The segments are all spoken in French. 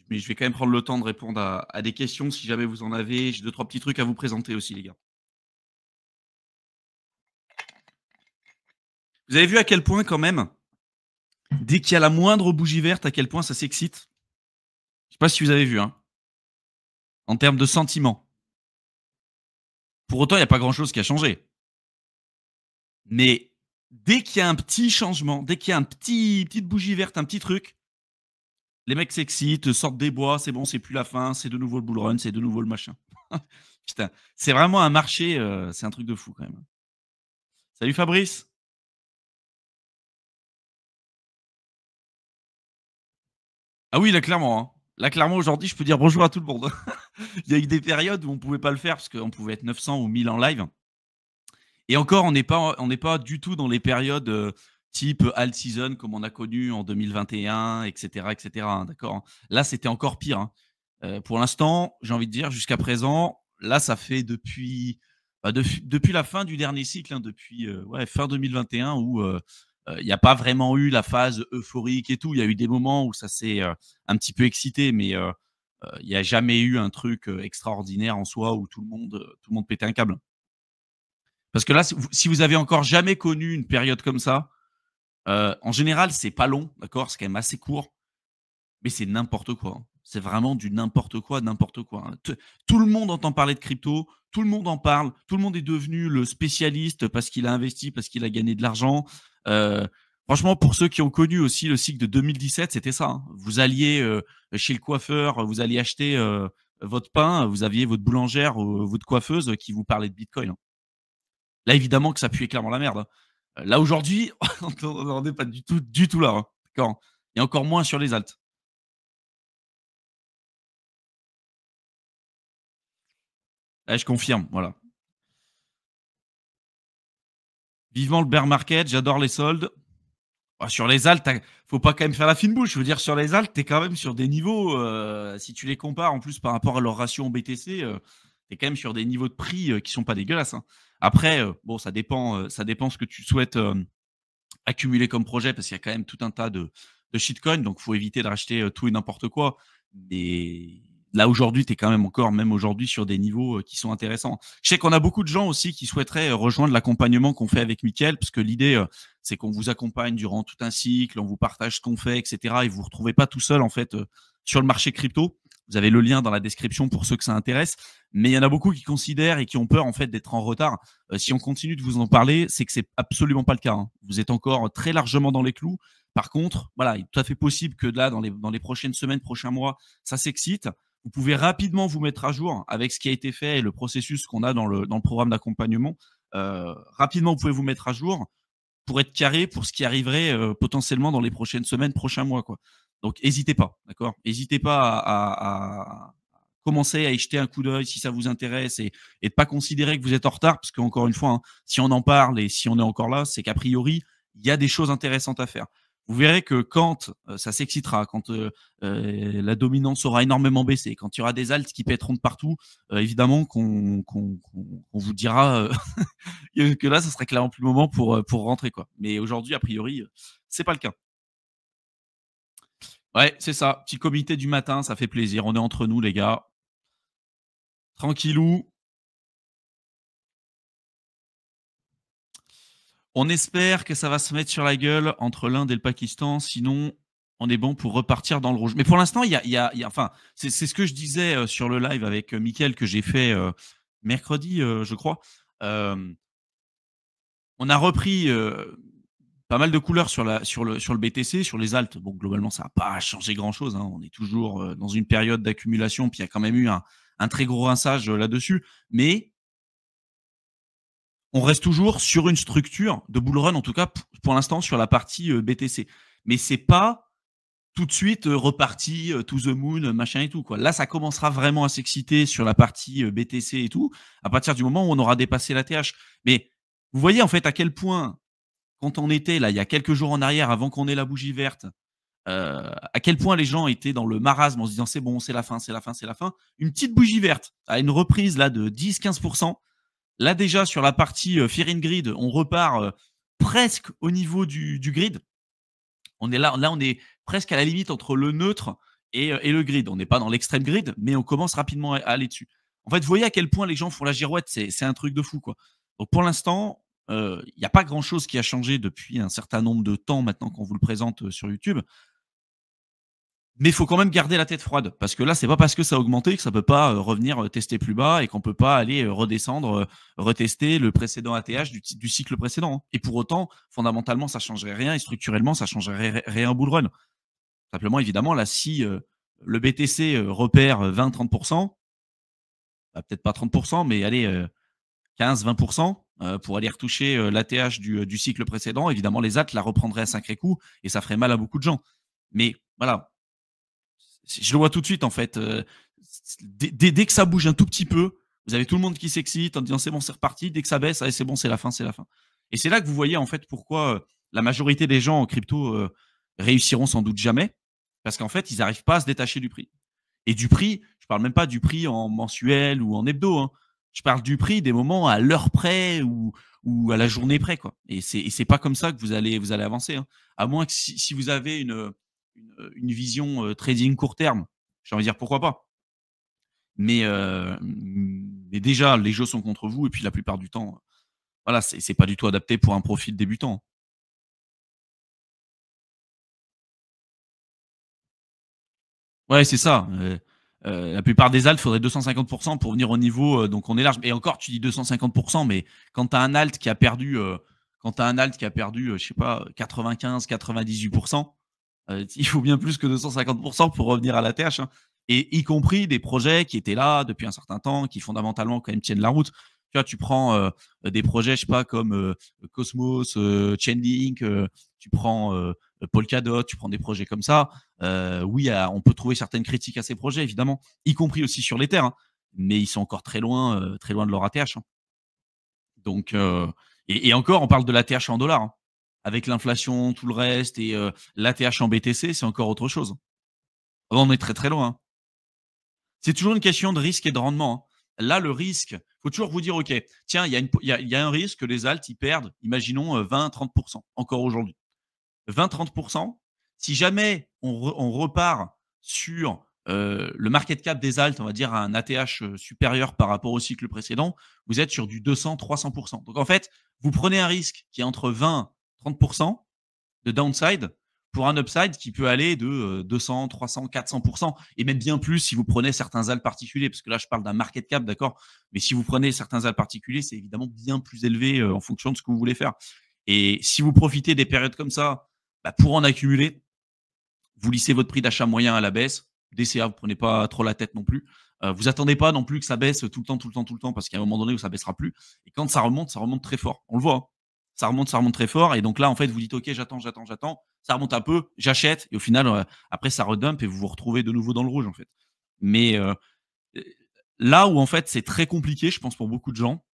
mais je vais quand même prendre le temps de répondre à des questions si jamais vous en avez. J'ai 2-3 petits trucs à vous présenter aussi, les gars. Vous avez vu à quel point, quand même, dès qu'il y a la moindre bougie verte, à quel point ça s'excite? Je sais pas si vous avez vu, hein, en termes de sentiments. Pour autant, il n'y a pas grand-chose qui a changé. Mais dès qu'il y a un petit changement, dès qu'il y a petite bougie verte, un petit truc, les mecs s'excitent, sortent des bois, c'est bon, c'est plus la fin, c'est de nouveau le bull run, c'est de nouveau le machin. Putain, c'est vraiment un marché, c'est un truc de fou quand même. Salut Fabrice. Ah oui, là clairement, hein. Là clairement aujourd'hui, je peux dire bonjour à tout le monde. Il y a eu des périodes où on pouvait pas le faire parce qu'on pouvait être 900 ou 1000 en live. Et encore, on n'est pas du tout dans les périodes type alt season comme on a connu en 2021, etc., etc. Hein, d'accord. Hein. Là, c'était encore pire. Hein. Pour l'instant, j'ai envie de dire jusqu'à présent, là, ça fait depuis la fin du dernier cycle, hein, depuis ouais, fin 2021 où il n'y a pas vraiment eu la phase euphorique et tout. Il y a eu des moments où ça s'est un petit peu excité, mais il n'y a jamais eu un truc extraordinaire en soi où tout le monde pétait un câble. Parce que là, si vous avez encore jamais connu une période comme ça, en général, c'est pas long, d'accord? C'est quand même assez court, mais c'est n'importe quoi. Hein. C'est vraiment du n'importe quoi, n'importe quoi. Hein. Tout le monde entend parler de crypto, tout le monde en parle, tout le monde est devenu le spécialiste parce qu'il a investi, parce qu'il a gagné de l'argent. Euh, Franchement, pour ceux qui ont connu aussi le cycle de 2017, c'était ça. Hein. Vous alliez chez le coiffeur, vous alliez acheter votre pain, vous aviez votre boulangère ou votre coiffeuse qui vous parlait de Bitcoin. Hein. Là, évidemment que ça puait clairement la merde. Hein. Là, aujourd'hui, on n'en est pas du tout là. Hein. D'accord. Et encore moins sur les altes. Là, je confirme, voilà. Vivement le bear market, j'adore les soldes. Ah, sur les altes, faut pas quand même faire la fine bouche. Je veux dire, sur les altes, t'es quand même sur des niveaux, si tu les compares en plus par rapport à leur ratio en BTC, t'es quand même sur des niveaux de prix qui sont pas dégueulasses. Hein. Après, bon, ça dépend ce que tu souhaites accumuler comme projet parce qu'il y a quand même tout un tas de shitcoins, donc il faut éviter de racheter tout et n'importe quoi. Mais là, aujourd'hui, tu es quand même encore, même aujourd'hui, sur des niveaux qui sont intéressants. Je sais qu'on a beaucoup de gens aussi qui souhaiteraient rejoindre l'accompagnement qu'on fait avec Mickaël, parce que l'idée, c'est qu'on vous accompagne durant tout un cycle, on vous partage ce qu'on fait, etc. Et vous ne vous retrouvez pas tout seul, en fait, sur le marché crypto. Vous avez le lien dans la description pour ceux que ça intéresse. Mais il y en a beaucoup qui considèrent et qui ont peur, en fait, d'être en retard. Si on continue de vous en parler, c'est que c'est absolument pas le cas. Hein. Vous êtes encore très largement dans les clous. Par contre, voilà, il est tout à fait possible que là, dans les prochaines semaines, prochains mois, ça s'excite. Vous pouvez rapidement vous mettre à jour avec ce qui a été fait et le processus qu'on a dans le programme d'accompagnement. Rapidement, vous pouvez vous mettre à jour pour être carré pour ce qui arriverait potentiellement dans les prochaines semaines, prochains mois. Quoi. Donc, n'hésitez pas, d'accord? N'hésitez pas à commencer à y jeter un coup d'œil si ça vous intéresse et de pas considérer que vous êtes en retard, parce qu'encore une fois, hein, si on en parle et si on est encore là, c'est qu'a priori, il y a des choses intéressantes à faire. Vous verrez que quand ça s'excitera, quand la dominance aura énormément baissé, quand il y aura des alts qui pèteront de partout, évidemment qu'on vous dira que là, ça serait clairement plus le moment pour rentrer. Quoi. Mais aujourd'hui, a priori, c'est pas le cas. Ouais, c'est ça. Petit comité du matin, ça fait plaisir. On est entre nous, les gars. Tranquillou. On espère que ça va se mettre sur la gueule entre l'Inde et le Pakistan. Sinon, on est bon pour repartir dans le rouge. Mais pour l'instant, enfin, c'est ce que je disais sur le live avec Mickaël que j'ai fait mercredi, je crois. On a repris pas mal de couleurs sur le BTC, sur les alts. Bon, globalement, ça n'a pas changé grand-chose. Hein. On est toujours dans une période d'accumulation, puis il y a quand même eu un très gros rinçage là-dessus. Mais on reste toujours sur une structure de bull run, en tout cas pour l'instant sur la partie BTC. Mais c'est pas tout de suite reparti to the moon, machin et tout. Quoi. Là, ça commencera vraiment à s'exciter sur la partie BTC et tout, à partir du moment où on aura dépassé la TH. Mais vous voyez en fait à quel point, quand on était là, il y a quelques jours en arrière, avant qu'on ait la bougie verte, à quel point les gens étaient dans le marasme en se disant c'est bon, c'est la fin, c'est la fin, c'est la fin. Une petite bougie verte à une reprise là de 10-15%. Là, déjà, sur la partie Fear in Grid, on repart presque au niveau du grid. On est là, on est presque à la limite entre le neutre et le grid. On n'est pas dans l'extrême grid, mais on commence rapidement à aller dessus. En fait, vous voyez à quel point les gens font la girouette, c'est un truc de fou, quoi. Donc pour l'instant, il n'y a pas grand-chose qui a changé depuis un certain nombre de temps maintenant qu'on vous le présente, sur YouTube. Mais il faut quand même garder la tête froide parce que là, c'est pas parce que ça a augmenté que ça peut pas, revenir, tester plus bas et qu'on peut pas aller, redescendre, retester le précédent ATH du cycle précédent, hein. Et pour autant, fondamentalement, ça changerait rien et structurellement, ça changerait rien au bull run. Simplement, évidemment, là, si, le BTC, repère, 20-30, bah, peut-être pas 30, mais allez, 15-20, pour aller retoucher, l'ATH du cycle précédent, évidemment, les alts la reprendraient à sacré coup et ça ferait mal à beaucoup de gens. Mais voilà, je le vois tout de suite en fait. Dès que ça bouge un tout petit peu, vous avez tout le monde qui s'excite en disant c'est bon, c'est reparti. Dès que ça baisse, allez, c'est bon, c'est la fin, c'est la fin. Et c'est là que vous voyez en fait pourquoi la majorité des gens en crypto réussiront sans doute jamais, parce qu'en fait, ils n'arrivent pas à se détacher du prix. Et du prix, je parle même pas du prix en mensuel ou en hebdo, hein. Je parle du prix des moments à l'heure près ou à la journée près, quoi. Et c'est pas comme ça que vous allez avancer, hein. À moins que si vous avez une vision trading court terme, j'ai envie de dire pourquoi pas. Mais déjà, les jeux sont contre vous et puis la plupart du temps, voilà, c'est pas du tout adapté pour un profil débutant. Ouais, c'est ça. La plupart des alts, faudrait 250 pour venir au niveau, donc on est large et encore tu dis 250, mais quand tu as un alt qui a perdu, je sais pas, 95-98, il faut bien plus que 250 pour revenir à la TH, hein, et y compris des projets qui étaient là depuis un certain temps, qui fondamentalement quand même tiennent la route. Tu vois, tu prends, des projets, je sais pas, comme, Cosmos, Chainlink, tu prends, Polkadot, tu prends des projets comme ça. Oui, on peut trouver certaines critiques à ces projets, évidemment, y compris aussi sur l'Ether, hein, mais ils sont encore très loin de leur ATH, hein. Donc, et encore, on parle de l'ATH en dollars, hein. Avec l'inflation, tout le reste et l'ATH en BTC, c'est encore autre chose. On est très, très loin, hein. C'est toujours une question de risque et de rendement, hein. Là, le risque, faut toujours vous dire: «OK, tiens, il y a un risque que les alts, ils perdent, imaginons, 20-30 encore aujourd'hui». 20-30, si jamais on repart sur, le market cap des alts, on va dire à un ATH, supérieur par rapport au cycle précédent, vous êtes sur du 200-300. Donc en fait, vous prenez un risque qui est entre 20-30 de downside pour un upside qui peut aller de, 200, 300, 400 et même bien plus si vous prenez certains alts particuliers. Parce que là, je parle d'un market cap, d'accord? Mais si vous prenez certains alts particuliers, c'est évidemment bien plus élevé, en fonction de ce que vous voulez faire. Et si vous profitez des périodes comme ça, bah, pour en accumuler, vous lissez votre prix d'achat moyen à la baisse. DCA, vous prenez pas trop la tête non plus. Vous attendez pas non plus que ça baisse tout le temps, tout le temps, tout le temps, parce qu'il y a un moment donné où ça baissera plus. Et quand ça remonte très fort. On le voit, hein. Ça remonte très fort. Et donc là, en fait, vous dites, OK, j'attends, j'attends, j'attends. Ça remonte un peu, j'achète. Et au final, après, ça redump et vous vous retrouvez de nouveau dans le rouge, en fait. Mais là où, en fait, c'est très compliqué, je pense, pour beaucoup de gens,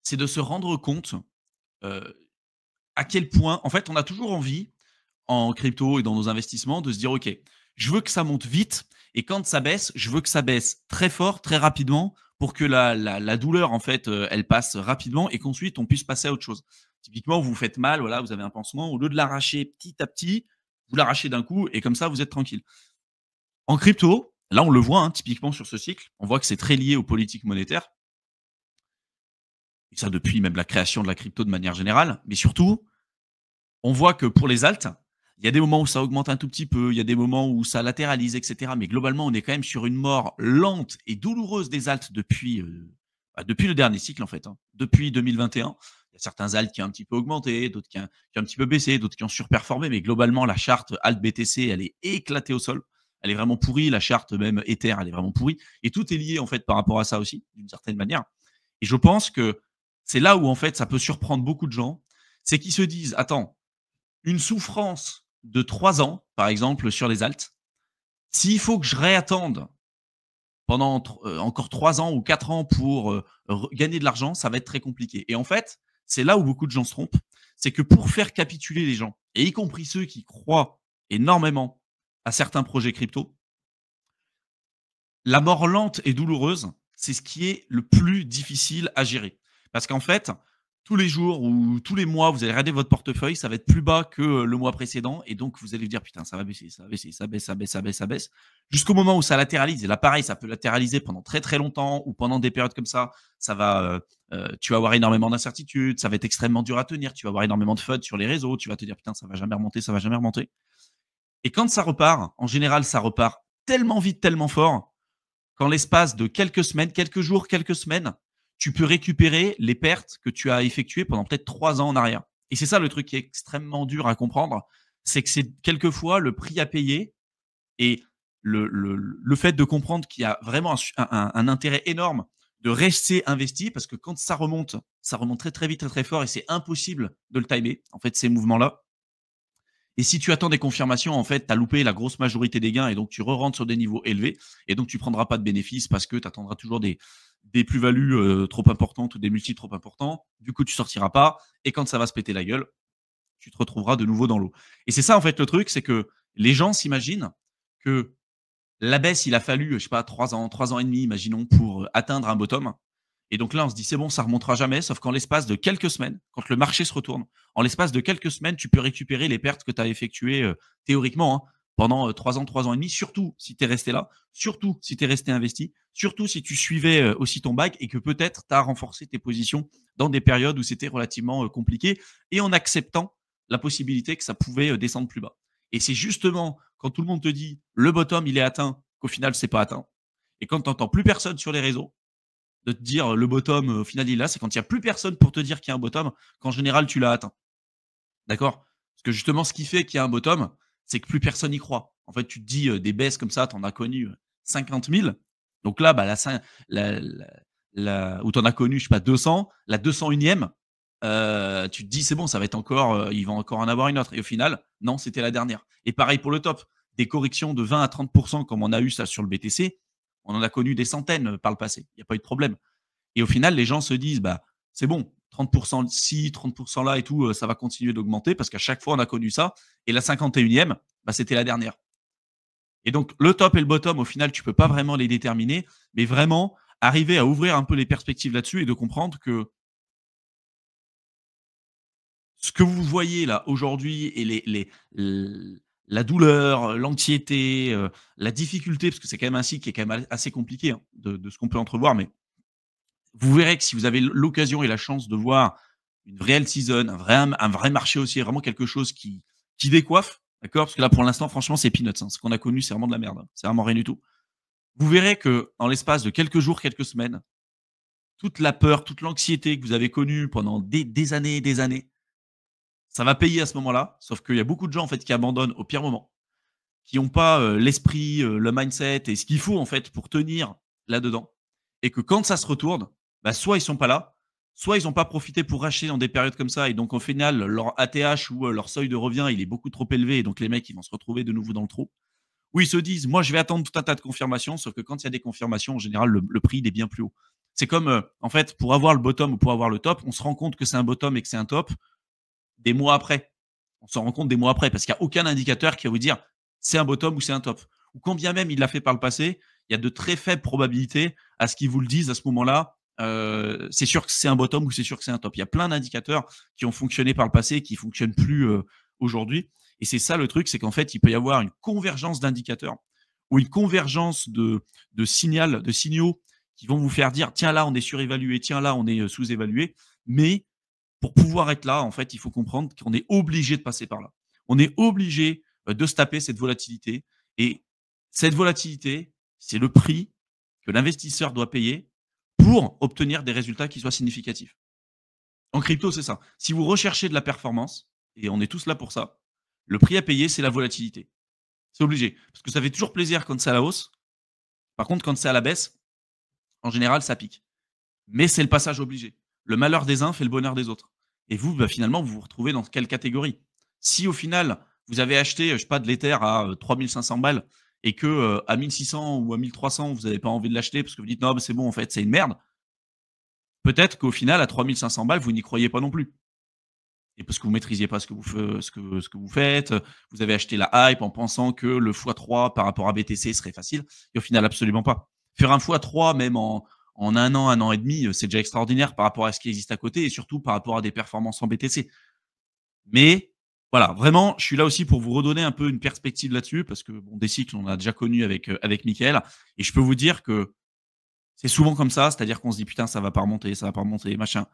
c'est de se rendre compte euh, à quel point, en fait, on a toujours envie en crypto et dans nos investissements, de se dire, OK, je veux que ça monte vite et quand ça baisse, je veux que ça baisse très fort, très rapidement pour que la douleur, en fait, elle passe rapidement et qu'ensuite on puisse passer à autre chose. Typiquement, vous vous faites mal, voilà, vous avez un pansement, au lieu de l'arracher petit à petit, vous l'arrachez d'un coup et comme ça, vous êtes tranquille. En crypto, là, on le voit, hein, typiquement sur ce cycle, on voit que c'est très lié aux politiques monétaires, et ça depuis même la création de la crypto de manière générale, mais surtout, on voit que pour les alts, il y a des moments où ça augmente un tout petit peu, il y a des moments où ça latéralise, et cetera. Mais globalement, on est quand même sur une mort lente et douloureuse des alts depuis le dernier cycle, en fait, hein. Depuis 2021, il y a certains alts qui ont un petit peu augmenté, d'autres qui ont un petit peu baissé, d'autres qui ont surperformé. Mais globalement, la charte alt BTC, elle est éclatée au sol. Elle est vraiment pourrie. La charte même Ether, elle est vraiment pourrie. Et tout est lié, en fait, par rapport à ça aussi, d'une certaine manière. Et je pense que c'est là où, en fait, ça peut surprendre beaucoup de gens. C'est qu'ils se disent, attends, une souffrance de 3 ans, par exemple, sur les alts, s'il faut que je réattende pendant encore 3 ans ou 4 ans pour gagner de l'argent, ça va être très compliqué. Et en fait, c'est là où beaucoup de gens se trompent. C'est que pour faire capituler les gens, et y compris ceux qui croient énormément à certains projets crypto, la mort lente et douloureuse, c'est ce qui est le plus difficile à gérer. Parce qu'en fait, tous les jours ou tous les mois, vous allez regarder votre portefeuille, ça va être plus bas que le mois précédent et donc vous allez vous dire: «Putain, ça va baisser, ça va baisser, ça baisse, ça baisse, ça baisse, ça baisse». Jusqu'au moment où ça latéralise et là, pareil, ça peut latéraliser pendant très, très longtemps ou pendant des périodes comme ça va, tu vas avoir énormément d'incertitudes, ça va être extrêmement dur à tenir, tu vas avoir énormément de FUD sur les réseaux, tu vas te dire: «Putain, ça va jamais remonter, ça va jamais remonter» et quand ça repart, en général, ça repart tellement vite, tellement fort qu'en l'espace de quelques semaines, quelques jours, quelques semaines, tu peux récupérer les pertes que tu as effectuées pendant peut-être 3 ans en arrière. Et c'est ça le truc qui est extrêmement dur à comprendre, c'est que c'est quelquefois le prix à payer et le fait de comprendre qu'il y a vraiment un intérêt énorme de rester investi parce que quand ça remonte très, très vite, très, très fort et c'est impossible de le timer, en fait, ces mouvements-là. Et si tu attends des confirmations, en fait, tu as loupé la grosse majorité des gains et donc tu re-rentres sur des niveaux élevés et donc tu prendras pas de bénéfices parce que tu attendras toujours des plus-values trop importantes ou des multiples trop importants. Du coup, tu sortiras pas et quand ça va se péter la gueule, tu te retrouveras de nouveau dans l'eau. Et c'est ça, en fait, le truc, c'est que les gens s'imaginent que la baisse, il a fallu, je sais pas, 3 ans et demi, imaginons, pour atteindre un bottom. Et donc là, on se dit, c'est bon, ça remontera jamais, sauf qu'en l'espace de quelques semaines, quand le marché se retourne, en l'espace de quelques semaines, tu peux récupérer les pertes que tu as effectuées théoriquement pendant 3 ans et demi, surtout si tu es resté là, surtout si tu es resté investi, surtout si tu suivais aussi ton bac et que peut-être tu as renforcé tes positions dans des périodes où c'était relativement compliqué et en acceptant la possibilité que ça pouvait descendre plus bas. Et c'est justement quand tout le monde te dit le bottom, il est atteint, qu'au final, c'est pas atteint. Et quand tu n'entends plus personne sur les réseaux, de te dire le bottom, au final, il est là, c'est quand il y a plus personne pour te dire qu'il y a un bottom, qu'en général, tu l'as atteint. D'accord? Parce que justement, ce qui fait qu'il y a un bottom, c'est que plus personne n'y croit. En fait, tu te dis, des baisses comme ça, tu en as connu, 50 000. Donc là, bah, ou tu en as connu, je sais pas, 200, la 201e, tu te dis: «C'est bon, ça va être encore, il va encore en avoir une autre» et au final, non, c'était la dernière. Et pareil pour le top. Des corrections de 20 à 30 comme on a eu ça sur le BTC, on en a connu des centaines, par le passé. Il y a pas eu de problème. Et au final, les gens se disent: «Bah, c'est bon, 30 ci, 30 là et tout, ça va continuer d'augmenter» parce qu'à chaque fois, on a connu ça et la 51e, bah, c'était la dernière. Et donc le top et le bottom, au final, tu peux pas vraiment les déterminer, mais vraiment arriver à ouvrir un peu les perspectives là-dessus et de comprendre que ce que vous voyez là aujourd'hui et la douleur, l'anxiété, la difficulté, parce que c'est quand même un cycle qui est quand même assez compliqué, hein, de ce qu'on peut entrevoir, mais vous verrez que si vous avez l'occasion et la chance de voir une réelle season, un vrai marché haussier, vraiment quelque chose qui décoiffe, d'accord? Parce que là, pour l'instant, franchement, c'est peanuts, hein. Ce qu'on a connu, c'est vraiment de la merde, hein. C'est vraiment rien du tout. Vous verrez que en l'espace de quelques jours, quelques semaines, toute la peur, toute l'anxiété que vous avez connue pendant des années et des années, ça va payer à ce moment-là. Sauf qu'il y a beaucoup de gens, en fait, qui abandonnent au pire moment, qui ont pas, l'esprit, le mindset et ce qu'il faut, en fait, pour tenir là-dedans et que quand ça se retourne, bah, soit ils sont pas là, soit ils ont pas profité pour racheter dans des périodes comme ça et donc au final, leur ATH ou, leur seuil de revient, il est beaucoup trop élevé et donc les mecs, ils vont se retrouver de nouveau dans le trou. Ou ils se disent: «Moi, je vais attendre tout un tas de confirmations», sauf que quand il y a des confirmations, en général, le prix, il est bien plus haut. C'est comme, en fait, pour avoir le bottom ou pour avoir le top, on se rend compte que c'est un bottom et que c'est un top des mois après. On s'en rend compte des mois après parce qu'il y a aucun indicateur qui va vous dire c'est un bottom ou c'est un top. Ou quand bien même il l'a fait par le passé, il y a de très faibles probabilités à ce qu'ils vous le disent à ce moment-là. C'est sûr que c'est un bottom ou c'est sûr que c'est un top. Il y a plein d'indicateurs qui ont fonctionné par le passé et qui fonctionnent plus aujourd'hui. Et c'est ça le truc, c'est qu'en fait, il peut y avoir une convergence d'indicateurs ou une convergence de signaux qui vont vous faire dire tiens là on est surévalué, tiens là on est sous-évalué, mais pour pouvoir être là, en fait, il faut comprendre qu'on est obligé de passer par là. On est obligé de se taper cette volatilité. Et cette volatilité, c'est le prix que l'investisseur doit payer pour obtenir des résultats qui soient significatifs. En crypto, c'est ça. Si vous recherchez de la performance, et on est tous là pour ça, le prix à payer, c'est la volatilité. C'est obligé. Parce que ça fait toujours plaisir quand c'est à la hausse. Par contre, quand c'est à la baisse, en général, ça pique. Mais c'est le passage obligé. Le malheur des uns fait le bonheur des autres. Et vous, bah, finalement, vous vous retrouvez dans quelle catégorie? Si au final, vous avez acheté, je sais pas, de l'Ether à 3 500 balles et que à 1 600 ou à 1 300, vous n'avez pas envie de l'acheter parce que vous dites non, mais c'est bon, en fait, c'est une merde. Peut-être qu'au final, à 3 500 balles, vous n'y croyez pas non plus. Et parce que vous maîtrisiez pas ce que vous faites, vous avez acheté la hype en pensant que le x3 par rapport à BTC serait facile. Et au final, absolument pas. Faire un x3, même en un an et demi, c'est déjà extraordinaire par rapport à ce qui existe à côté et surtout par rapport à des performances en BTC. Mais voilà, vraiment, je suis là aussi pour vous redonner un peu une perspective là-dessus parce que bon, des cycles, on a déjà connu avec Mickaël et je peux vous dire que c'est souvent comme ça, c'est-à-dire qu'on se dit: «Putain, ça va pas remonter, machin».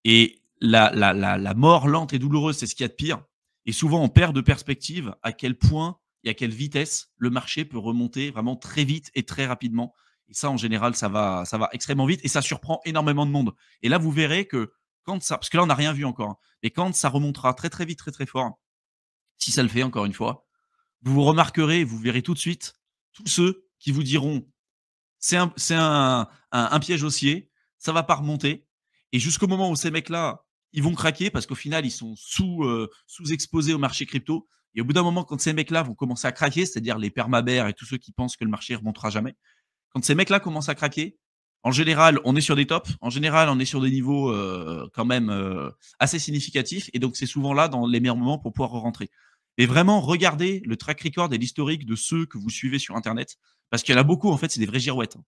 Et la mort lente et douloureuse, c'est ce qu'il y a de pire. Et souvent, on perd de perspective à quel point et à quelle vitesse le marché peut remonter vraiment très vite et très rapidement. Et ça, en général, ça va extrêmement vite et ça surprend énormément de monde. Et là, vous verrez que quand ça, parce que là, on n'a rien vu encore, hein, mais quand ça remontera très très vite, très très fort, si ça le fait encore une fois, vous remarquerez, vous verrez tout de suite tous ceux qui vous diront c'est un piège haussier, ça va pas remonter et jusqu'au moment où ces mecs-là, ils vont craquer parce qu'au final, ils sont sous-exposés au marché crypto et au bout d'un moment, quand ces mecs-là vont commencer à craquer, c'est-à-dire les permabères et tous ceux qui pensent que le marché remontera jamais, quand ces mecs-là commencent à craquer, en général, on est sur des tops, en général, on est sur des niveaux, quand même, assez significatifs et donc c'est souvent là, dans les meilleurs moments pour pouvoir rentrer. Et vraiment, regardez le track record et l'historique de ceux que vous suivez sur internet parce qu'il y en a beaucoup, en fait, c'est des vraies girouettes, hein.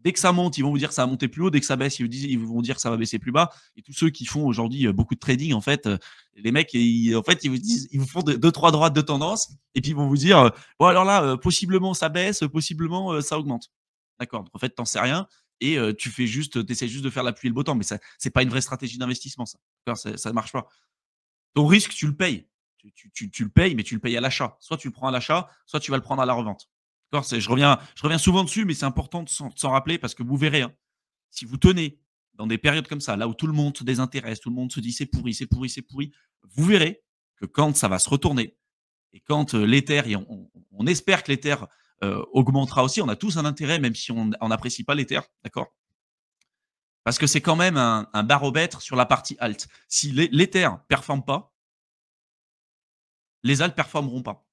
Dès que ça monte, ils vont vous dire que ça va monter plus haut. Dès que ça baisse, ils vont dire que ça va baisser plus bas. Et tous ceux qui font aujourd'hui beaucoup de trading, en fait, les mecs, en fait, ils vous disent, ils vous font deux, trois droites de tendance, et puis ils vont vous dire, bon alors là, possiblement ça baisse, possiblement ça augmente. D'accord. En fait, t'en sais rien et tu fais juste, t'essaies juste de faire la pluie et le beau temps, mais ça, c'est pas une vraie stratégie d'investissement, ça. D'accord, ça marche pas. Ton risque, tu le payes. Tu le payes, mais tu le payes à l'achat. Soit tu le prends à l'achat, soit tu vas le prendre à la revente. D'accord. Je reviens souvent dessus, mais c'est important de s'en rappeler parce que vous verrez, hein, si vous tenez dans des périodes comme ça, là où tout le monde se désintéresse, tout le monde se dit c'est pourri, c'est pourri, c'est pourri, vous verrez que quand ça va se retourner et quand l'Ether, et on espère que l'Ether augmentera aussi, on a tous un intérêt, même si on n'apprécie pas l'Ether, d'accord. Parce que c'est quand même un baromètre sur la partie alt. Si l'Ether ne performe pas, les alts ne performeront pas,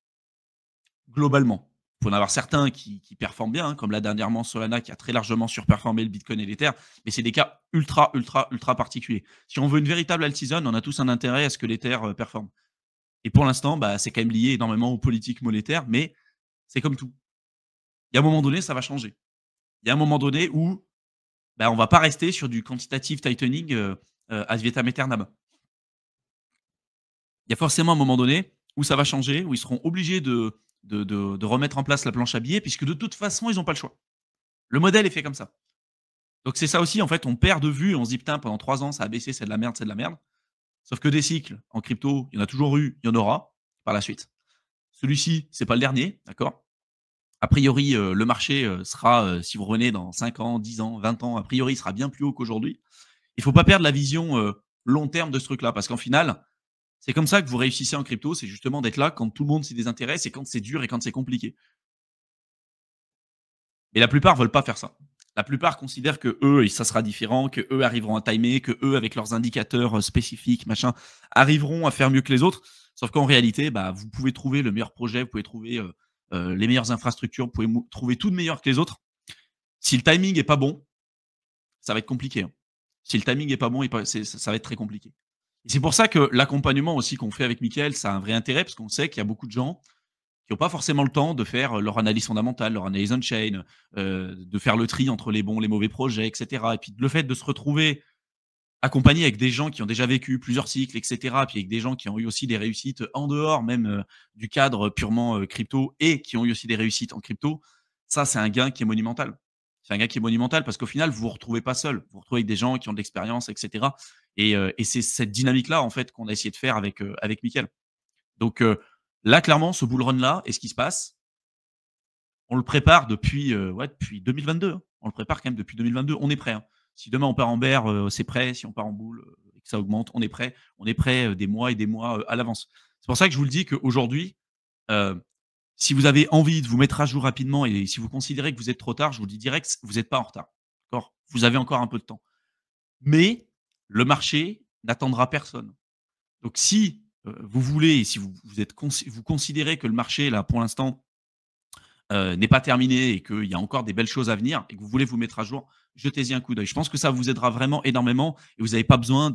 globalement. Il faut en avoir certains qui performent bien, hein, comme là dernièrement Solana qui a très largement surperformé le Bitcoin et l'Ether, mais c'est des cas ultra, ultra, ultra particuliers. Si on veut une véritable alt season, on a tous un intérêt à ce que l'Ether performe. Et pour l'instant, bah, c'est quand même lié énormément aux politiques monétaires, mais c'est comme tout. Il y a un moment donné, ça va changer. Il y a un moment donné où bah, on ne va pas rester sur du quantitative tightening ad vitam aeternam. Il y a forcément un moment donné où ça va changer, où ils seront obligés de remettre en place la planche à billets, puisque de toute façon, ils n'ont pas le choix. Le modèle est fait comme ça. Donc c'est ça aussi, en fait, on perd de vue, on se dit putain, pendant 3 ans, ça a baissé, c'est de la merde, c'est de la merde. Sauf que des cycles en crypto, il y en a toujours eu, il y en aura par la suite. Celui-ci, c'est pas le dernier, d'accord. A priori, le marché sera, si vous revenez dans 5 ans, 10 ans, 20 ans, a priori, il sera bien plus haut qu'aujourd'hui. Il ne faut pas perdre la vision long terme de ce truc-là, parce qu'en final, c'est comme ça que vous réussissez en crypto, c'est justement d'être là quand tout le monde s'y désintéresse et quand c'est dur et quand c'est compliqué. Mais la plupart veulent pas faire ça. La plupart considèrent que eux, ça sera différent, que eux arriveront à timer, que eux, avec leurs indicateurs spécifiques, machin, arriveront à faire mieux que les autres. Sauf qu'en réalité, bah, vous pouvez trouver le meilleur projet, vous pouvez trouver les meilleures infrastructures, vous pouvez trouver tout de meilleur que les autres. Si le timing est pas bon, ça va être compliqué, hein. Si le timing est pas bon, ça va être très compliqué. Et c'est pour ça que l'accompagnement aussi qu'on fait avec Mickaël, ça a un vrai intérêt, parce qu'on sait qu'il y a beaucoup de gens qui n'ont pas forcément le temps de faire leur analyse fondamentale, leur analyse on-chain, de faire le tri entre les bons, les mauvais projets, et cetera. Et puis le fait de se retrouver accompagné avec des gens qui ont déjà vécu plusieurs cycles, et cetera, puis avec des gens qui ont eu aussi des réussites en dehors même du cadre purement crypto et qui ont eu aussi des réussites en crypto, ça, c'est un gain qui est monumental. C'est un gain qui est monumental parce qu'au final, vous vous retrouvez pas seul. Vous vous retrouvez avec des gens qui ont de l'expérience, et cetera. Et c'est cette dynamique-là, en fait, qu'on a essayé de faire avec Mickaël. Donc là, clairement, ce bull run-là et ce qui se passe, on le prépare depuis, ouais, depuis 2022, hein. On le prépare quand même depuis 2022. On est prêt, hein. Si demain on part en bear, c'est prêt. Si on part en bull et que ça augmente, on est prêt. On est prêt des mois et des mois à l'avance. C'est pour ça que je vous le dis qu'aujourd'hui, heu, si vous avez envie de vous mettre à jour rapidement et si vous considérez que vous êtes trop tard, je vous le dis direct, vous n'êtes pas en retard. D'accord? Vous avez encore un peu de temps. Mais le marché n'attendra personne. Donc si, vous voulez et si vous considérez que le marché là, pour l'instant, n'est pas terminé et qu'il y a encore des belles choses à venir et que vous voulez vous mettre à jour, jetez-y un coup d'œil. Je pense que ça vous aidera vraiment énormément et vous n'avez pas besoin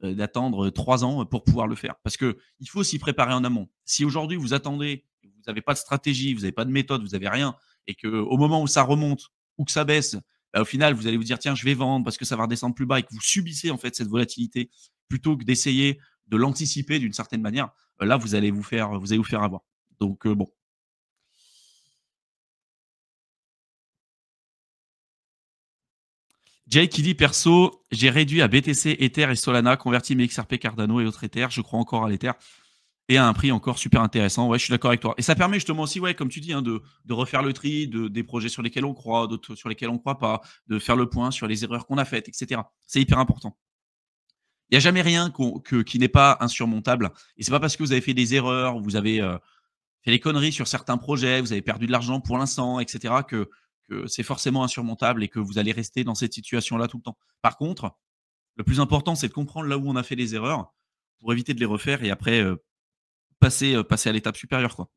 d'attendre 3 ans pour pouvoir le faire. Parce qu'il faut s'y préparer en amont. Si aujourd'hui vous attendez, vous n'avez pas de stratégie, vous n'avez pas de méthode, vous n'avez rien et qu'au moment où ça remonte ou que ça baisse, bah, au final, vous allez vous dire: «Tiens, je vais vendre parce que ça va redescendre plus bas» et que vous subissez en fait cette volatilité plutôt que d'essayer de l'anticiper d'une certaine manière, là, vous allez vous faire avoir. Donc bon. Jay qui dit: «Perso, j'ai réduit à BTC, Ether et Solana, converti mes XRP, Cardano et autres Ether. Je crois encore à l'Ether et à un prix encore super intéressant». Ouais, je suis d'accord avec toi et ça permet justement aussi, ouais, comme tu dis, hein, de refaire le tri des projets sur lesquels on croit, d'autres sur lesquels on ne croit pas, de faire le point sur les erreurs qu'on a faites et cetera. C'est hyper important. Il y a jamais rien qui n'est pas insurmontable et c'est pas parce que vous avez fait des erreurs, vous avez, fait des conneries sur certains projets, vous avez perdu de l'argent pour l'instant et cetera que c'est forcément insurmontable et que vous allez rester dans cette situation-là tout le temps. Par contre, le plus important, c'est de comprendre là où on a fait les erreurs pour éviter de les refaire et après, passer à l'étape supérieure, quoi.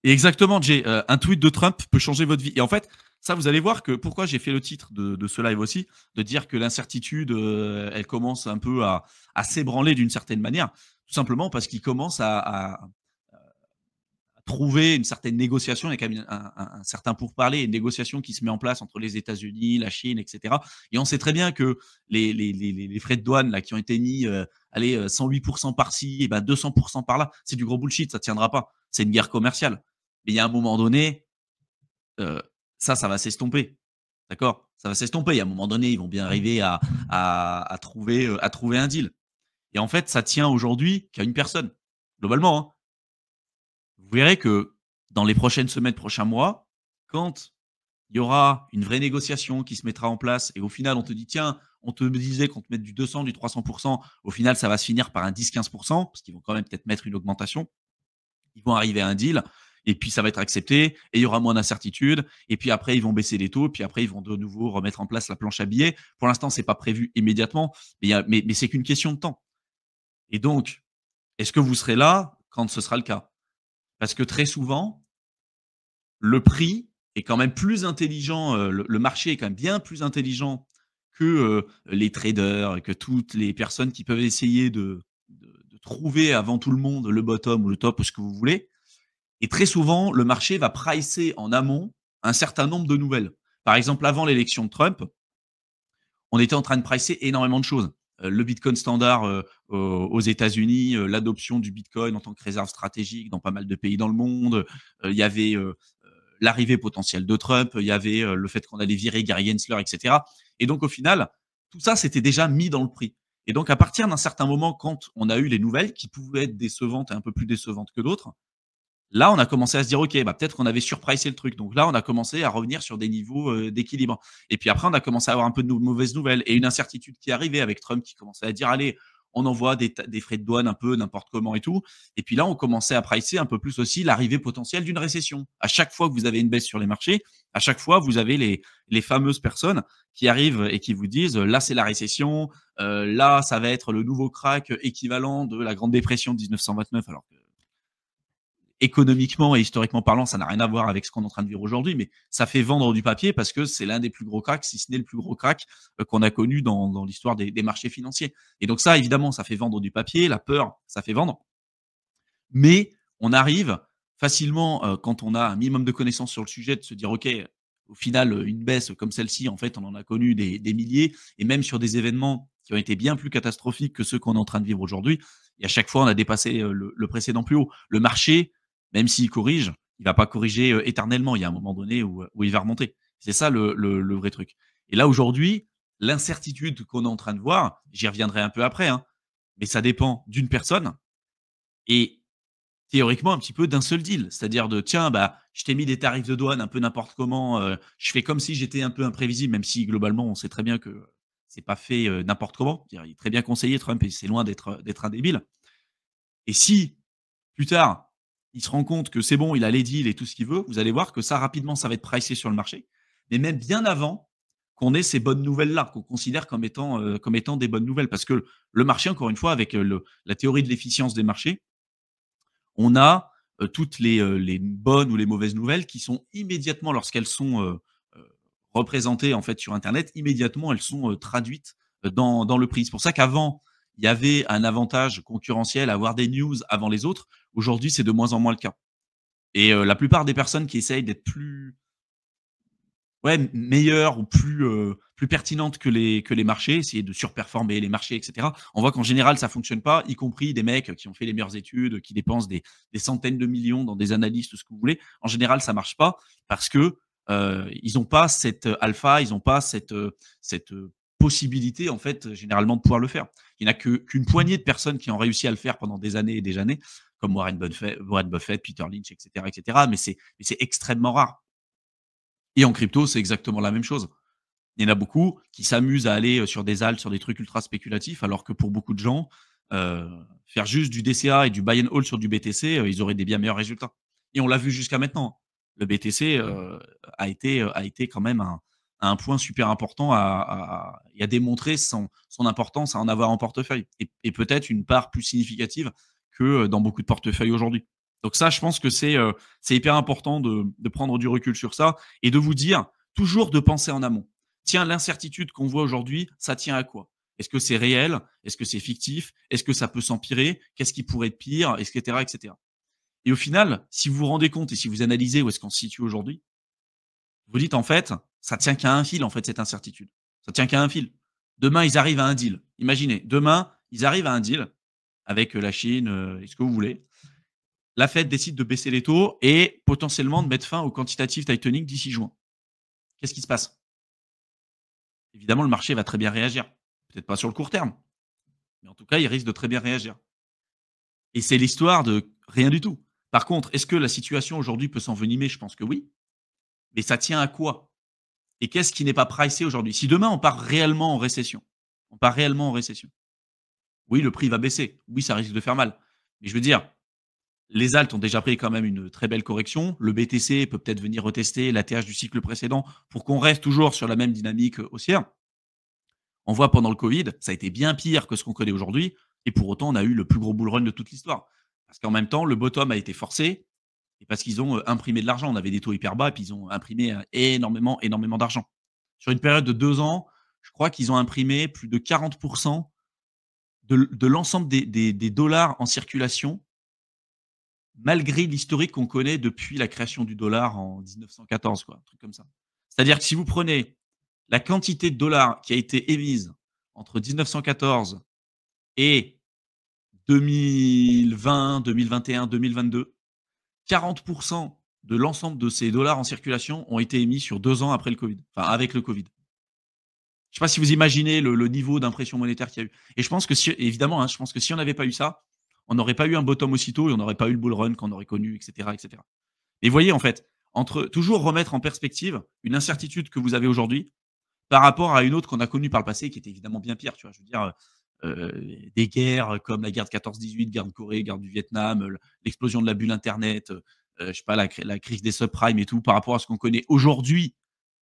Et exactement, Jay, un tweet de Trump peut changer votre vie et en fait, ça, vous allez voir que pourquoi j'ai fait le titre de ce live aussi, de dire que l'incertitude, elle commence un peu à s'ébranler d'une certaine manière. Tout simplement parce qu'il commence à trouver une certaine négociation, il y a quand même un certain pourparler, une négociation qui se met en place entre les États-Unis, la Chine, et cetera. Et on sait très bien que les frais de douane là, qui ont été mis, allez, 108% par-ci, et ben 200% par-là, c'est du gros bullshit, ça ne tiendra pas. C'est une guerre commerciale. Mais il y a un moment donné, heu, ça va s'estomper. D'accord? Ça va s'estomper. Il y a un moment donné, ils vont bien arriver à trouver un deal. Et en fait, ça tient aujourd'hui qu'à une personne, globalement, hein. Vous verrez que dans les prochaines semaines, prochains mois, quand il y aura une vraie négociation qui se mettra en place et au final, on te dit: «Tiens, on te disait qu'on te mette du 200, du 300. Au final, ça va se finir par un 10-15 parce qu'ils vont quand même peut-être mettre une augmentation. Ils vont arriver à un deal et puis ça va être accepté et il y aura moins d'incertitudes et puis après, ils vont baisser les taux, puis après, ils vont de nouveau remettre en place la planche à billets. Pour l'instant, c'est pas prévu immédiatement, mais c'est qu'une question de temps et donc, est-ce que vous serez là quand ce sera le cas? Parce que très souvent, le prix est quand même plus intelligent, le marché est quand même bien plus intelligent que, les traders, que toutes les personnes qui peuvent essayer de trouver avant tout le monde le bottom ou le top ou ce que vous voulez et très souvent, le marché va pricer en amont un certain nombre de nouvelles. Par exemple, avant l'élection de Trump, on était en train de pricer énormément de choses. Le Bitcoin standard, aux États-Unis, l'adoption du Bitcoin en tant que réserve stratégique dans pas mal de pays dans le monde. Il y avait, l'arrivée potentielle de Trump, il y avait, le fait qu'on allait virer Gary Gensler et cetera et donc au final, tout ça, c'était déjà mis dans le prix et donc à partir d'un certain moment, quand on a eu les nouvelles qui pouvaient être décevantes et un peu plus décevantes que d'autres, là, on a commencé à se dire: «OK, bah, peut-être qu'on avait surpricé le truc». Donc là, on a commencé à revenir sur des niveaux, d'équilibre et puis après, on a commencé à avoir un peu de mauvaises nouvelles et une incertitude qui arrivait avec Trump qui commençait à dire: «Allez, on envoie des frais de douane un peu n'importe comment et tout» et puis là, on commençait à pricer un peu plus aussi l'arrivée potentielle d'une récession. À chaque fois que vous avez une baisse sur les marchés, à chaque fois, vous avez les fameuses personnes qui arrivent et qui vous disent: «Là, c'est la récession, là, ça va être le nouveau crack, équivalent de la grande dépression de 1929», alors que économiquement et historiquement parlant, ça n'a rien à voir avec ce qu'on est en train de vivre aujourd'hui, mais ça fait vendre du papier parce que c'est l'un des plus gros cracks, si ce n'est le plus gros crack, qu'on a connu dans l'histoire des marchés financiers et donc ça, évidemment, ça fait vendre du papier, la peur, ça fait vendre, mais on arrive facilement, quand on a un minimum de connaissances sur le sujet, de se dire: «OK, au final, une baisse comme celle-ci, en fait, on en a connu des milliers et même sur des événements qui ont été bien plus catastrophiques que ceux qu'on est en train de vivre aujourd'hui et à chaque fois, on a dépassé, le précédent plus haut». Le marché, même s'il corrige, il va pas corriger, éternellement. Il y a un moment donné où il va remonter. C'est ça le vrai truc et là, aujourd'hui, l'incertitude qu'on est en train de voir, j'y reviendrai un peu après, hein, mais ça dépend d'une personne et théoriquement un petit peu d'un seul deal. C'est-à-dire de: «Tiens, bah, je t'ai mis des tarifs de douane un peu n'importe comment, je fais comme si j'étais un peu imprévisible», même si globalement on sait très bien que c'est pas fait, n'importe comment. C'est-à-dire il est très bien conseillé Trump et c'est loin d'être un débile et si plus tard, il se rend compte que c'est bon, il a les deals et tout ce qu'il veut, vous allez voir que ça rapidement, ça va être pricé sur le marché. Mais même bien avant qu'on ait ces bonnes nouvelles-là, qu'on considère comme étant des bonnes nouvelles. Parce que le marché, encore une fois, avec, la théorie de l'efficience des marchés, on a, toutes les bonnes ou les mauvaises nouvelles qui sont immédiatement lorsqu'elles sont, représentées en fait sur internet, immédiatement elles sont, traduites, dans le prix. C'est pour ça qu'avant, il y avait un avantage concurrentiel à avoir des news avant les autres. Aujourd'hui, c'est de moins en moins le cas et la plupart des personnes qui essayent d'être plus ouais, meilleure ou plus pertinente que les marchés, essayer de surperformer les marchés et cetera. On voit qu'en général, ça fonctionne pas, y compris des mecs qui ont fait les meilleures études, qui dépensent des centaines de millions dans des analystes, tout ce que vous voulez. En général, ça marche pas parce que, ils ont pas cette, alpha, ils ont pas cette, possibilité, en fait, généralement de pouvoir le faire. Il y en a qu'une poignée de personnes qui ont réussi à le faire pendant des années et des années, comme Warren Buffett, Peter Lynch et cetera, mais c'est extrêmement rare. Et en crypto, c'est exactement la même chose. Il y en a beaucoup qui s'amusent à aller, sur des alts, sur des trucs ultra spéculatifs, alors que pour beaucoup de gens, heu, faire juste du DCA et du buy and hold sur du BTC, ils auraient des bien meilleurs résultats. Et on l'a vu jusqu'à maintenant. Le BTC, a été quand même un point super important et à démontrer son importance à en avoir en portefeuille et peut-être une part plus significative que, dans beaucoup de portefeuilles aujourd'hui. Donc ça, je pense que c'est hyper important de prendre du recul sur ça et de vous dire toujours de penser en amont. Tiens, l'incertitude qu'on voit aujourd'hui, ça tient à quoi? Est-ce que c'est réel? Est-ce que c'est fictif? Est-ce que ça peut s'empirer? Qu'est-ce qui pourrait être pire? Et cetera, et cetera. Et au final, si vous vous rendez compte et si vous analysez où est-ce qu'on se situe aujourd'hui, vous dites en fait, ça tient qu'à un fil en fait cette incertitude. Ça tient qu'à un fil. Demain, ils arrivent à un deal. Imaginez, demain, ils arrivent à un deal avec, la Chine, et ce que vous voulez. La Fed décide de baisser les taux et potentiellement de mettre fin au quantitative tightening d'ici juin. Qu'est-ce qui se passe? Évidemment, le marché va très bien réagir. Peut-être pas sur le court terme, mais en tout cas, il risque de très bien réagir. Et c'est l'histoire de rien du tout. Par contre, est-ce que la situation aujourd'hui peut s'envenimer? Je pense que oui. Mais ça tient à quoi? Et qu'est-ce qui n'est pas pricé aujourd'hui? Si demain on part réellement en récession, on part réellement en récession, oui, le prix va baisser. Oui, ça risque de faire mal. Mais je veux dire, les alts ont déjà pris quand même une très belle correction. Le BTC peut peut-être venir retester l'ATH du cycle précédent pour qu'on reste toujours sur la même dynamique haussière. On voit pendant le Covid, ça a été bien pire que ce qu'on connaît aujourd'hui et pour autant, on a eu le plus gros bull run de toute l'histoire. Parce qu'en même temps, le bottom a été forcé et parce qu'ils ont, imprimé de l'argent. On avait des taux hyper bas et puis ils ont imprimé, énormément, énormément d'argent. Sur une période de 2 ans, je crois qu'ils ont imprimé plus de 40 de l'ensemble des dollars en circulation, malgré l'historique qu'on connaît depuis la création du dollar en 1914 quoi, un truc comme ça. C'est-à-dire que si vous prenez la quantité de dollars qui a été émise entre 1914 et 2020, 2021, 2022, 40 de l'ensemble de ces dollars en circulation ont été émis sur 2 ans après le Covid, enfin avec le Covid. Je sais pas si vous imaginez le niveau d'impression monétaire qu'il y a eu et je pense que si évidemment, hein, je pense que si on n'avait pas eu ça, on n'aurait pas eu un bottom aussitôt et on n'aurait pas eu le bull run qu'on aurait connu et cetera, et cetera. Et voyez, en fait, entre toujours remettre en perspective une incertitude que vous avez aujourd'hui par rapport à une autre qu'on a connue par le passé qui était évidemment bien pire, tu vois? Je veux dire, des guerres comme la guerre de 14-18, guerre de Corée, guerre du Vietnam, l'explosion de la bulle internet, je sais pas, la crise des subprimes et tout, par rapport à ce qu'on connaît aujourd'hui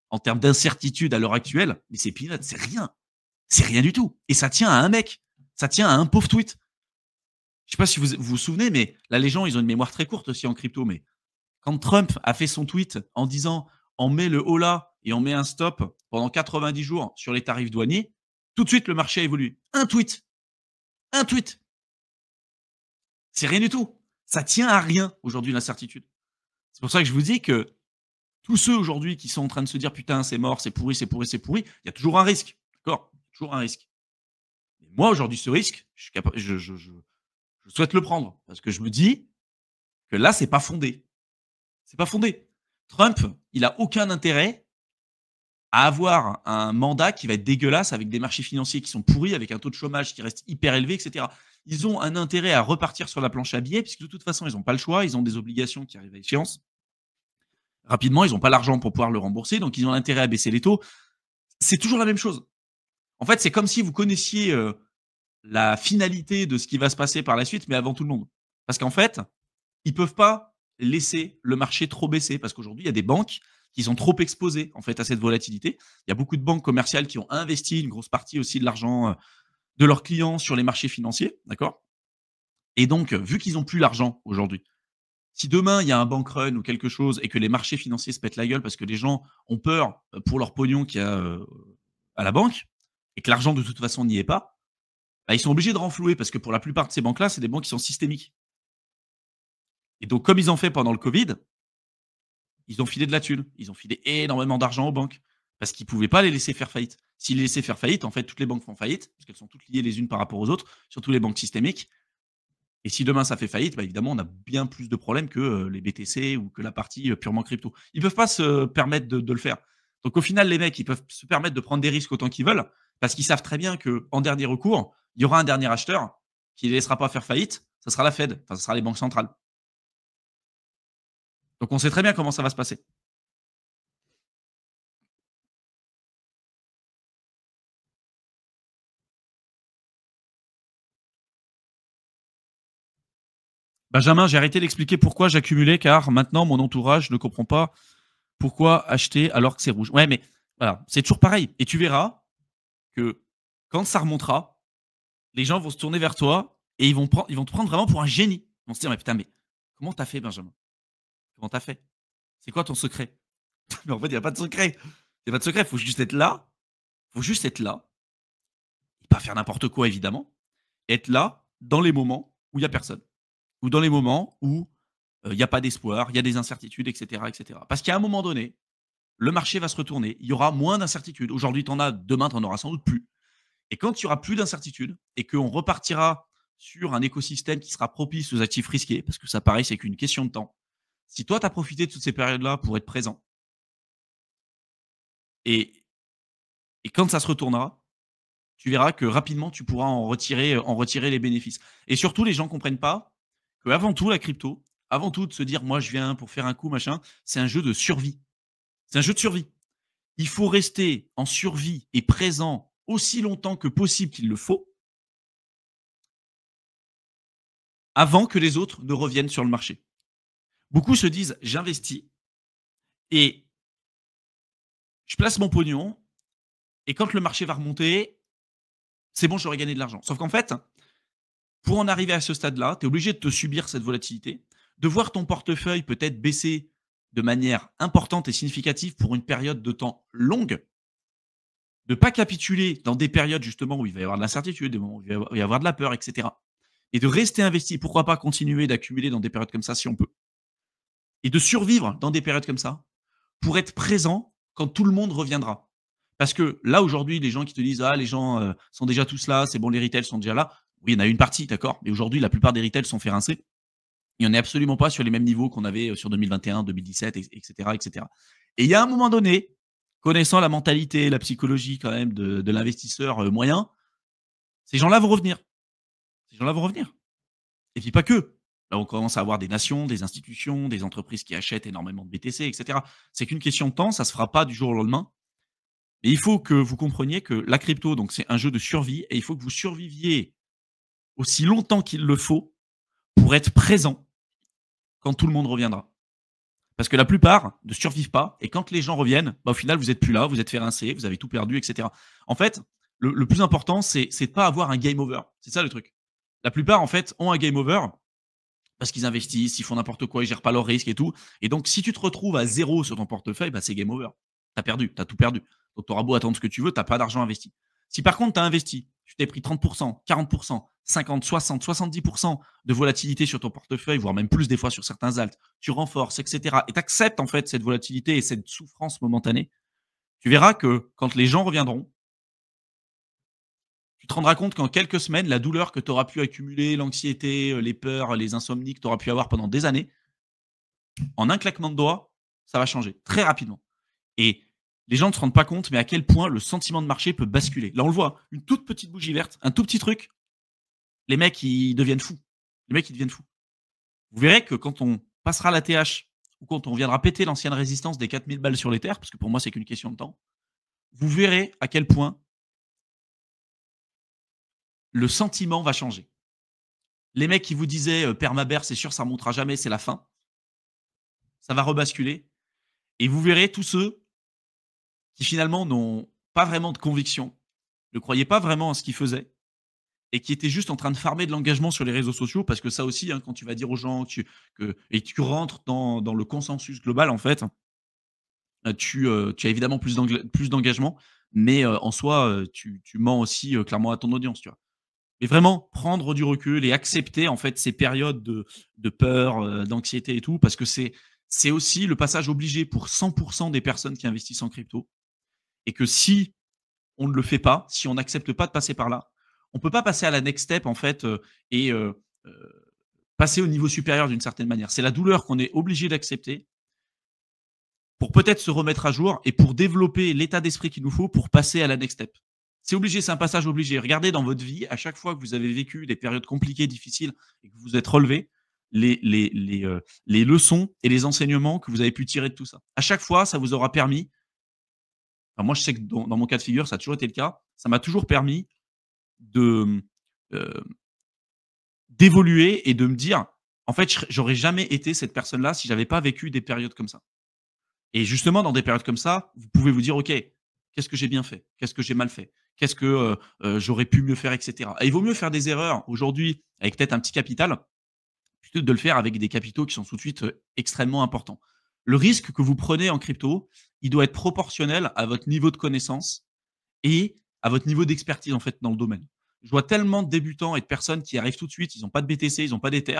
en termes d'incertitude à l'heure actuelle, mais c'est peanuts, c'est rien. C'est rien du tout. Et ça tient à un mec. Ça tient à un pauvre tweet. Je sais pas si vous souvenez, mais là, les gens, ils ont une mémoire très courte aussi en crypto. Mais quand Trump a fait son tweet en disant on met le holà et on met un stop pendant 90 jours sur les tarifs douaniers, tout de suite, le marché a évolué. Un tweet. Un tweet. C'est rien du tout. Ça tient à rien aujourd'hui, l'incertitude. C'est pour ça que je vous dis que tous ceux aujourd'hui qui sont en train de se dire putain, c'est mort, c'est pourri, c'est pourri, c'est pourri, il y a toujours un risque. D'accord? Toujours un risque. Mais moi, aujourd'hui, ce risque, je suis capa je souhaite le prendre parce que je me dis que là, c'est pas fondé. C'est pas fondé. Trump, il a aucun intérêt à avoir un mandat qui va être dégueulasse avec des marchés financiers qui sont pourris, avec un taux de chômage qui reste hyper élevé, et cetera. Ils ont un intérêt à repartir sur la planche à billets puisque de toute façon, ils n'ont pas le choix, ils ont des obligations qui arrivent à échéance. Rapidement, ils n'ont pas l'argent pour pouvoir le rembourser, donc ils ont intérêt à baisser les taux. C'est toujours la même chose. En fait, c'est comme si vous connaissiez, la finalité de ce qui va se passer par la suite, mais avant tout le monde. Parce qu'en fait, ils peuvent pas laisser le marché trop baisser parce qu'aujourd'hui, il y a des banques qui sont trop exposées en fait à cette volatilité. Il y a beaucoup de banques commerciales qui ont investi une grosse partie aussi de l'argent, de leurs clients sur les marchés financiers, d'accord? Et donc, vu qu'ils ont plus l'argent aujourd'hui, si demain il y a un bank run ou quelque chose et que les marchés financiers se pètent la gueule parce que les gens ont peur, pour leur pognon qu'il y a, à la banque et que l'argent de toute façon n'y est pas, bah, ils sont obligés de renflouer parce que pour la plupart de ces banques-là, c'est des banques qui sont systémiques. Et donc, comme ils ont fait pendant le Covid, ils ont filé de la thune. Ils ont filé énormément d'argent aux banques parce qu'ils ne pouvaient pas les laisser faire faillite. S'ils les laissaient faire faillite, en fait, toutes les banques font faillite parce qu'elles sont toutes liées les unes par rapport aux autres, surtout les banques systémiques. Et si demain ça fait faillite, bah, évidemment, on a bien plus de problèmes que les BTC ou que la partie purement crypto. Ils ne peuvent pas se permettre de le faire. Donc au final, les mecs, ils peuvent se permettre de prendre des risques autant qu'ils veulent parce qu'ils savent très bien qu'en dernier recours, il y aura un dernier acheteur qui ne les laissera pas faire faillite. Ça sera la Fed, enfin, ça sera les banques centrales. Donc on sait très bien comment ça va se passer. Benjamin, j'ai arrêté d'expliquer pourquoi j'accumulais car maintenant mon entourage ne comprend pas pourquoi acheter alors que c'est rouge. Ouais, mais voilà, c'est toujours pareil. Et tu verras que quand ça remontera, les gens vont se tourner vers toi et ils vont te prendre vraiment pour un génie. Ils vont se dire, mais putain, mais comment t'as fait, Benjamin? Comment t'as fait? C'est quoi ton secret? Mais en fait, il n'y a pas de secret. Il n'y a pas de secret. Il faut juste être là. Il faut juste être là. Et pas faire n'importe quoi, évidemment. Être là dans les moments où il n'y a personne. Ou dans les moments où il n'y a pas d'espoir, il y a des incertitudes, etc., etc. Parce qu'à un moment donné, le marché va se retourner. Il y aura moins d'incertitudes. Aujourd'hui, tu en as. Demain, tu en auras sans doute plus. Et quand il y aura plus d'incertitudes et qu'on repartira sur un écosystème qui sera propice aux actifs risqués, parce que ça, pareil, c'est qu'une question de temps. Si toi, tu as profité de toutes ces périodes-là pour être présent, et, et quand ça se retournera, tu verras que rapidement, tu pourras en retirer les bénéfices. Et surtout, les gens ne comprennent pas que avant tout, la crypto, avant tout de se dire, moi, je viens pour faire un coup, machin, c'est un jeu de survie. C'est un jeu de survie. Il faut rester en survie et présent aussi longtemps que possible qu'il le faut, avant que les autres ne reviennent sur le marché. Beaucoup se disent, j'investis et je place mon pognon et quand le marché va remonter, c'est bon, j'aurai gagné de l'argent. Sauf qu'en fait, pour en arriver à ce stade-là, tu es obligé de te subir cette volatilité, de voir ton portefeuille peut-être baisser de manière importante et significative pour une période de temps longue, de ne pas capituler dans des périodes justement où il va y avoir de l'incertitude, des moments où il va y avoir de la peur, etc. Et de rester investi, pourquoi pas continuer d'accumuler dans des périodes comme ça si on peut, et de survivre dans des périodes comme ça pour être présent quand tout le monde reviendra. Parce que là, aujourd'hui, les gens qui te disent ah, les gens sont déjà tous là, c'est bon, les retails sont déjà là. Oui, il y en a une partie, d'accord. Mais aujourd'hui, la plupart des retails sont fait rincer. Il n'y en est absolument pas sur les mêmes niveaux qu'on avait sur 2021, 2017, etc., etc. Et il y a un moment donné, connaissant la mentalité, la psychologie quand même de l'investisseur moyen, ces gens-là vont revenir. Ces gens-là vont revenir. Et puis pas que. Là, on commence à avoir des nations, des institutions, des entreprises qui achètent énormément de BTC, etc. C'est qu'une question de temps, ça ne se fera pas du jour au lendemain. Mais il faut que vous compreniez que la crypto, donc c'est un jeu de survie, et il faut que vous surviviez aussi longtemps qu'il le faut pour être présent quand tout le monde reviendra. Parce que la plupart ne survivent pas, et quand les gens reviennent, bah, au final, vous n'êtes plus là, vous êtes fait rincer, vous avez tout perdu, etc. En fait, le plus important, c'est de ne pas avoir un game over. C'est ça le truc. La plupart, en fait, ont un game over parce qu'ils investissent, ils font n'importe quoi, ils gèrent pas leurs risques et tout. Et donc, si tu te retrouves à zéro sur ton portefeuille, bah, c'est game over. Tu as perdu, tu as tout perdu. Donc, tu auras beau attendre ce que tu veux, tu n'as pas d'argent investi. Si par contre, tu as investi, tu t'es pris 30%, 40%, 50, 60, 70% de volatilité sur ton portefeuille, voire même plus des fois sur certains alts, tu renforces, etc. Et tu acceptes en fait cette volatilité et cette souffrance momentanée, tu verras que quand les gens reviendront, tu te rendras compte qu'en quelques semaines, la douleur que tu auras pu accumuler, l'anxiété, les peurs, les insomnies que tu auras pu avoir pendant des années, en un claquement de doigts, ça va changer très rapidement. Et les gens ne se rendent pas compte, mais à quel point le sentiment de marché peut basculer. Là, on le voit, une toute petite bougie verte, un tout petit truc, les mecs, ils deviennent fous. Les mecs, ils deviennent fous. Vous verrez que quand on passera la TH ou quand on viendra péter l'ancienne résistance des 4000 balles sur les terres, parce que pour moi, c'est qu'une question de temps, vous verrez à quel point le sentiment va changer. Les mecs qui vous disaient permabère, c'est sûr, ça ne remontera jamais, c'est la fin, ça va rebasculer. Et vous verrez tous ceux qui finalement n'ont pas vraiment de conviction, ne croyaient pas vraiment à ce qu'ils faisaient et qui étaient juste en train de farmer de l'engagement sur les réseaux sociaux parce que ça aussi, hein, quand tu vas dire aux gens et tu rentres dans le consensus global, en fait, tu as évidemment plus d'engagement, mais en soi, tu mens aussi clairement à ton audience, tu vois. Mais vraiment prendre du recul et accepter en fait ces périodes de peur, d'anxiété et tout, parce que c'est aussi le passage obligé pour 100 des personnes qui investissent en crypto et que si on ne le fait pas, si on n'accepte pas de passer par là, on peut pas passer à la next step en fait, et passer au niveau supérieur d'une certaine manière. C'est la douleur qu'on est obligé d'accepter pour peut-être se remettre à jour et pour développer l'état d'esprit qu'il nous faut pour passer à la next step. C'est obligé, c'est un passage obligé. Regardez dans votre vie, à chaque fois que vous avez vécu des périodes compliquées, difficiles et que vous vous êtes relevé, les leçons et les enseignements que vous avez pu tirer de tout ça. À chaque fois, ça vous aura permis, enfin, moi je sais que dans mon cas de figure, ça a toujours été le cas, ça m'a toujours permis de, heu, d'évoluer et de me dire: «En fait, j'aurais jamais été cette personne-là si j'avais pas vécu des périodes comme ça». Et justement, dans des périodes comme ça, vous pouvez vous dire: «OK, qu'est-ce que j'ai bien fait? Qu'est-ce que j'ai mal fait? Qu'est-ce que, j'aurais pu mieux faire?» et cetera. Et il vaut mieux faire des erreurs aujourd'hui avec peut-être un petit capital, plutôt que de le faire avec des capitaux qui sont tout de suite, extrêmement importants. Le risque que vous prenez en crypto, il doit être proportionnel à votre niveau de connaissance et à votre niveau d'expertise, en fait, dans le domaine. Je vois tellement de débutants et de personnes qui arrivent tout de suite, ils n'ont pas de BTC, ils n'ont pas d'Ether,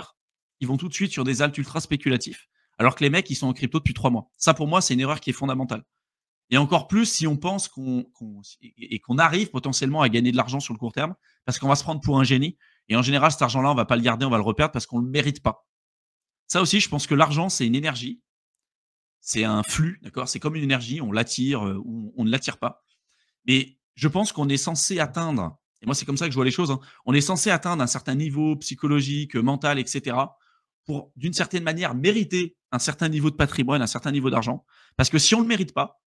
ils vont tout de suite sur des alts ultra spéculatifs, alors que les mecs, ils sont en crypto depuis 3 mois. Ça, pour moi, c'est une erreur qui est fondamentale. Et encore plus si on pense qu'on arrive potentiellement à gagner de l'argent sur le court terme, parce qu'on va se prendre pour un génie. Et en général, cet argent-là, on va pas le garder, on va le reperdre parce qu'on le mérite pas. Ça aussi, je pense que l'argent, c'est une énergie, c'est un flux, d'accord? C'est comme une énergie, on l'attire, ou on ne l'attire pas. Mais je pense qu'on est censé atteindre, et moi c'est comme ça que je vois les choses, hein, on est censé atteindre un certain niveau psychologique, mental, et cetera, pour d'une certaine manière mériter un certain niveau de patrimoine, un certain niveau d'argent. Parce que si on ne le mérite pas,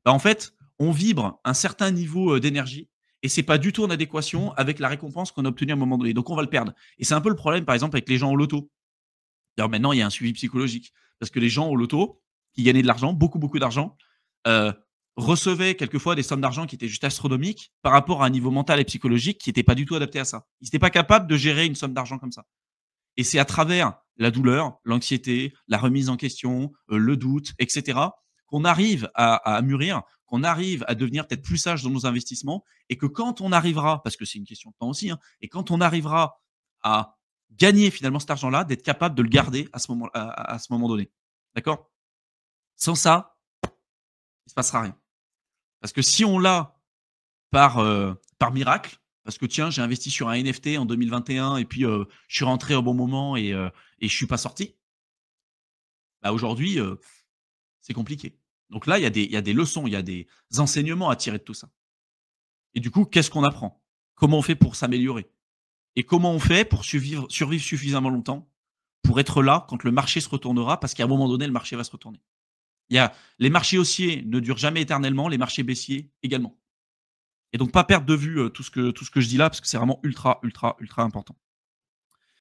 bah, en fait, on vibre un certain niveau, d'énergie et c'est pas du tout en adéquation avec la récompense qu'on a obtenue à un moment donné. Donc on va le perdre. Et c'est un peu le problème, par exemple, avec les gens au loto. D'ailleurs, maintenant, il y a un suivi psychologique parce que les gens au loto qui gagnaient de l'argent, beaucoup, beaucoup d'argent, heu, recevaient quelquefois des sommes d'argent qui étaient juste astronomiques par rapport à un niveau mental et psychologique qui était pas du tout adapté à ça. Ils étaient pas capables de gérer une somme d'argent comme ça. Et c'est à travers la douleur, l'anxiété, la remise en question, le doute, et cetera, qu'on arrive à mûrir, qu'on arrive à devenir peut-être plus sage dans nos investissements et que quand on arrivera, parce que c'est une question de temps aussi, hein, et quand on arrivera à gagner finalement cet argent-là, d'être capable de le garder à ce moment donné. D'accord? Sans ça, il se passera rien. Parce que si on l'a par miracle, parce que tiens, j'ai investi sur un NFT en 2021 et puis, je suis rentré au bon moment et je suis pas sorti. Bah, aujourd'hui, c'est compliqué. Donc là, il y a des leçons, il y a des enseignements à tirer de tout ça. Et du coup, qu'est-ce qu'on apprend? Comment on fait pour s'améliorer? Et comment on fait pour survivre suffisamment longtemps pour être là quand le marché se retournera? Parce qu'à un moment donné, le marché va se retourner. Il y a les marchés haussiers ne durent jamais éternellement, les marchés baissiers également. Et donc pas perdre de vue, tout ce que je dis là, parce que c'est vraiment ultra, ultra, ultra important.